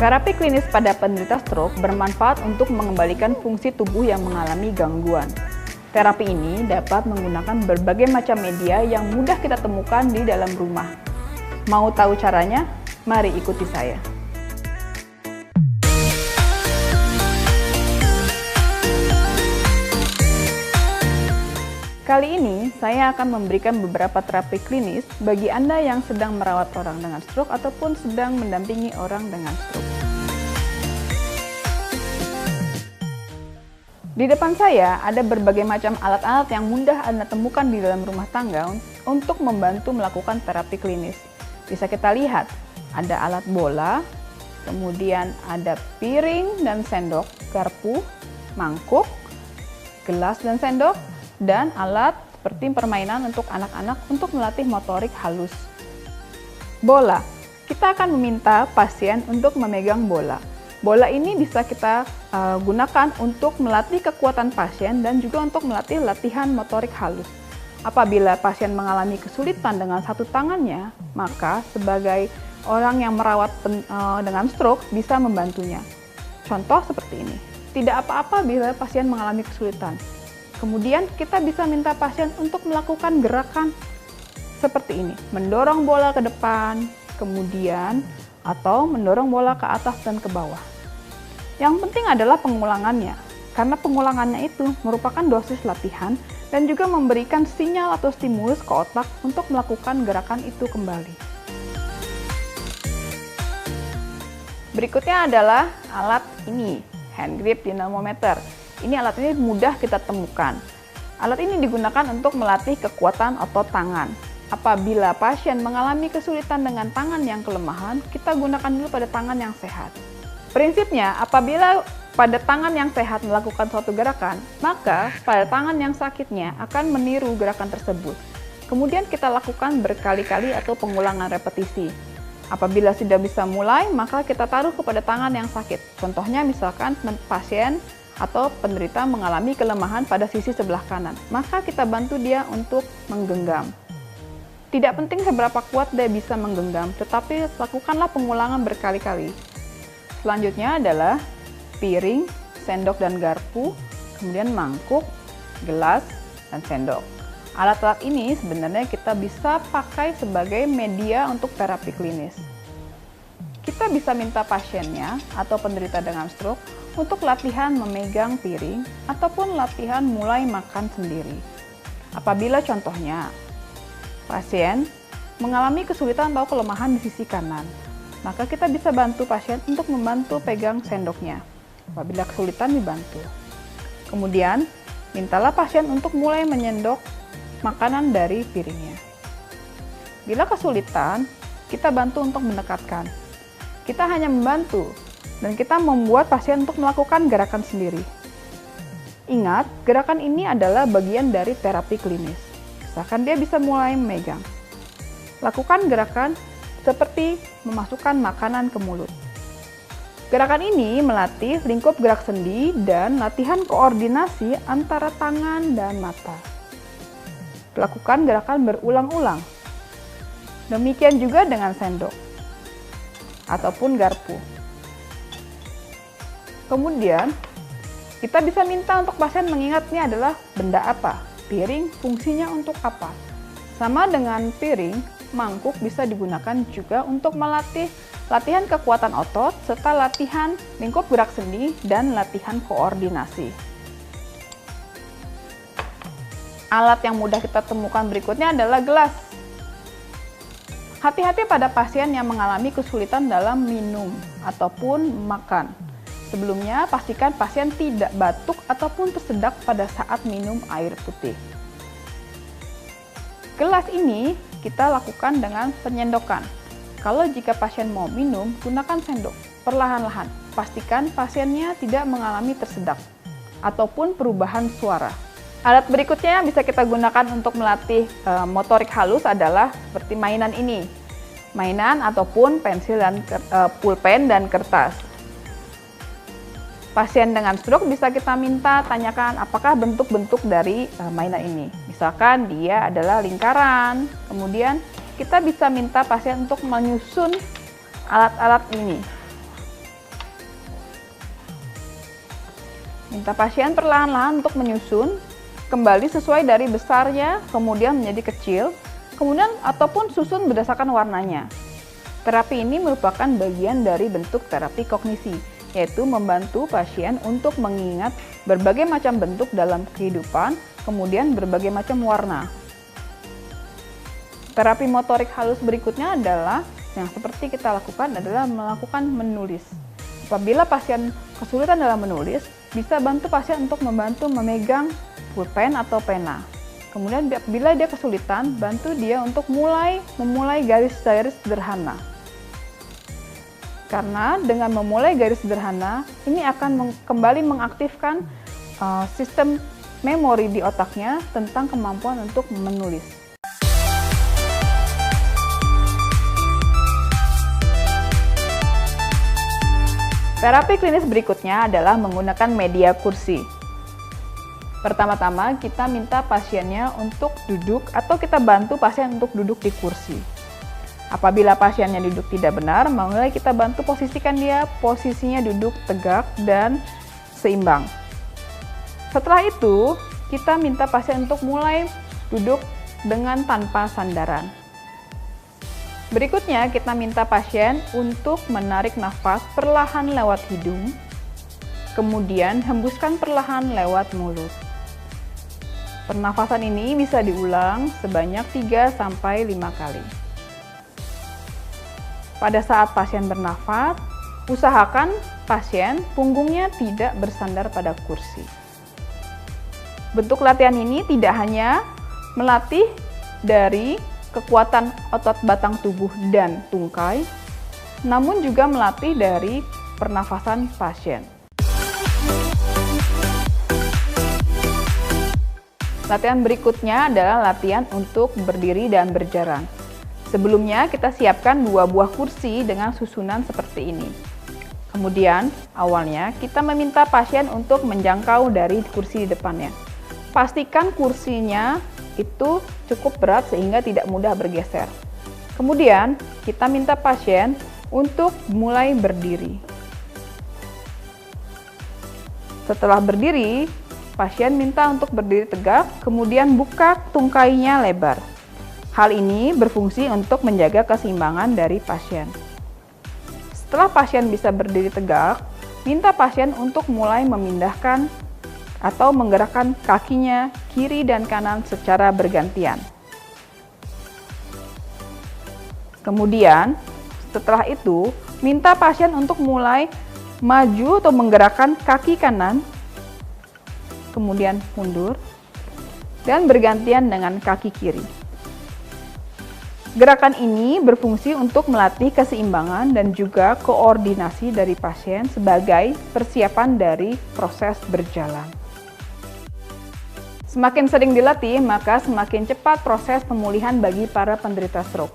Terapi klinis pada penderita stroke bermanfaat untuk mengembalikan fungsi tubuh yang mengalami gangguan. Terapi ini dapat menggunakan berbagai macam media yang mudah kita temukan di dalam rumah. Mau tahu caranya? Mari ikuti saya. Kali ini, saya akan memberikan beberapa terapi klinis bagi Anda yang sedang merawat orang dengan stroke ataupun sedang mendampingi orang dengan stroke. Di depan saya ada berbagai macam alat-alat yang mudah Anda temukan di dalam rumah tangga untuk membantu melakukan terapi klinis. Bisa kita lihat, ada alat bola, kemudian ada piring dan sendok, garpu, mangkuk, gelas dan sendok, dan alat seperti permainan untuk anak-anak untuk melatih motorik halus. Bola, kita akan meminta pasien untuk memegang bola. Bola ini bisa kita gunakan untuk melatih kekuatan pasien dan juga untuk melatih latihan motorik halus. Apabila pasien mengalami kesulitan dengan satu tangannya, maka sebagai orang yang merawat dengan stroke bisa membantunya. Contoh seperti ini, tidak apa-apa bila pasien mengalami kesulitan. Kemudian kita bisa minta pasien untuk melakukan gerakan seperti ini, mendorong bola ke depan, kemudian atau mendorong bola ke atas dan ke bawah. Yang penting adalah pengulangannya, karena pengulangannya itu merupakan dosis latihan dan juga memberikan sinyal atau stimulus ke otak untuk melakukan gerakan itu kembali. Berikutnya adalah alat ini, hand grip dynamometer. Ini alat ini mudah kita temukan. Alat ini digunakan untuk melatih kekuatan otot tangan. Apabila pasien mengalami kesulitan dengan tangan yang kelemahan, kita gunakan dulu pada tangan yang sehat. Prinsipnya, apabila pada tangan yang sehat melakukan suatu gerakan, maka pada tangan yang sakitnya akan meniru gerakan tersebut. Kemudian kita lakukan berkali-kali atau pengulangan repetisi. Apabila sudah bisa mulai, maka kita taruh kepada tangan yang sakit. Contohnya misalkan pasien atau penderita mengalami kelemahan pada sisi sebelah kanan, maka kita bantu dia untuk menggenggam. Tidak penting seberapa kuat dia bisa menggenggam, tetapi lakukanlah pengulangan berkali-kali. Selanjutnya adalah piring, sendok dan garpu, kemudian mangkuk, gelas, dan sendok. Alat-alat ini sebenarnya kita bisa pakai sebagai media untuk terapi klinis. Kita bisa minta pasiennya atau penderita dengan stroke untuk latihan memegang piring ataupun latihan mulai makan sendiri. Apabila contohnya pasien mengalami kesulitan atau kelemahan di sisi kanan, maka kita bisa bantu pasien untuk membantu pegang sendoknya. Apabila kesulitan dibantu. Kemudian, mintalah pasien untuk mulai menyendok makanan dari piringnya. Bila kesulitan, kita bantu untuk mendekatkan. Kita hanya membantu dan kita membuat pasien untuk melakukan gerakan sendiri. Ingat, gerakan ini adalah bagian dari terapi klinis. Misalkan dia bisa mulai memegang. Lakukan gerakan seperti memasukkan makanan ke mulut. Gerakan ini melatih lingkup gerak sendi dan latihan koordinasi antara tangan dan mata. Lakukan gerakan berulang-ulang. Demikian juga dengan sendok ataupun garpu. Kemudian, kita bisa minta untuk pasien mengingat ini adalah benda apa, piring fungsinya untuk apa. Sama dengan piring, mangkuk bisa digunakan juga untuk melatih latihan kekuatan otot, serta latihan lingkup gerak sendi dan latihan koordinasi. Alat yang mudah kita temukan berikutnya adalah gelas. Hati-hati pada pasien yang mengalami kesulitan dalam minum ataupun makan. Sebelumnya, pastikan pasien tidak batuk ataupun tersedak pada saat minum air putih. Gelas ini kita lakukan dengan penyendokan. Kalau jika pasien mau minum, gunakan sendok perlahan-lahan. Pastikan pasiennya tidak mengalami tersedak ataupun perubahan suara. Alat berikutnya yang bisa kita gunakan untuk melatih motorik halus adalah seperti mainan ini. Mainan ataupun pensil dan pulpen dan kertas. Pasien dengan stroke bisa kita minta tanyakan apakah bentuk-bentuk dari mainan ini. Misalkan dia adalah lingkaran, kemudian kita bisa minta pasien untuk menyusun alat-alat ini. Minta pasien perlahan-lahan untuk menyusun, kembali sesuai dari besarnya, kemudian menjadi kecil, kemudian ataupun susun berdasarkan warnanya. Terapi ini merupakan bagian dari bentuk terapi kognisi, yaitu membantu pasien untuk mengingat berbagai macam bentuk dalam kehidupan, kemudian berbagai macam warna. Terapi motorik halus berikutnya adalah yang seperti kita lakukan adalah melakukan menulis. Apabila pasien kesulitan dalam menulis, bisa bantu pasien untuk membantu memegang pulpen atau pena. Kemudian bila dia kesulitan, bantu dia untuk memulai garis-garis sederhana. Karena dengan memulai garis sederhana, ini akan kembali mengaktifkan sistem memori di otaknya tentang kemampuan untuk menulis. Terapi klinis berikutnya adalah menggunakan media kursi. Pertama-tama kita minta pasiennya untuk duduk atau kita bantu pasien untuk duduk di kursi. Apabila pasiennya duduk tidak benar, mulai kita bantu posisikan dia, posisinya duduk tegak dan seimbang. Setelah itu, kita minta pasien untuk mulai duduk dengan tanpa sandaran. Berikutnya, kita minta pasien untuk menarik nafas perlahan lewat hidung, kemudian hembuskan perlahan lewat mulut. Pernafasan ini bisa diulang sebanyak 3-5 kali. Pada saat pasien bernafas, usahakan pasien punggungnya tidak bersandar pada kursi. Bentuk latihan ini tidak hanya melatih dari kekuatan otot batang tubuh dan tungkai, namun juga melatih dari pernafasan pasien. Latihan berikutnya adalah latihan untuk berdiri dan berjalan. Sebelumnya kita siapkan 2 buah kursi dengan susunan seperti ini. Kemudian awalnya kita meminta pasien untuk menjangkau dari kursi di depannya. Pastikan kursinya itu cukup berat sehingga tidak mudah bergeser. Kemudian kita minta pasien untuk mulai berdiri. Setelah berdiri, pasien minta untuk berdiri tegak, kemudian buka tungkainya lebar. Hal ini berfungsi untuk menjaga keseimbangan dari pasien. Setelah pasien bisa berdiri tegak, minta pasien untuk mulai memindahkan atau menggerakkan kakinya kiri dan kanan secara bergantian. Kemudian, setelah itu, minta pasien untuk mulai maju atau menggerakkan kaki kanan, kemudian mundur, dan bergantian dengan kaki kiri. Gerakan ini berfungsi untuk melatih keseimbangan dan juga koordinasi dari pasien sebagai persiapan dari proses berjalan. Semakin sering dilatih, maka semakin cepat proses pemulihan bagi para penderita stroke.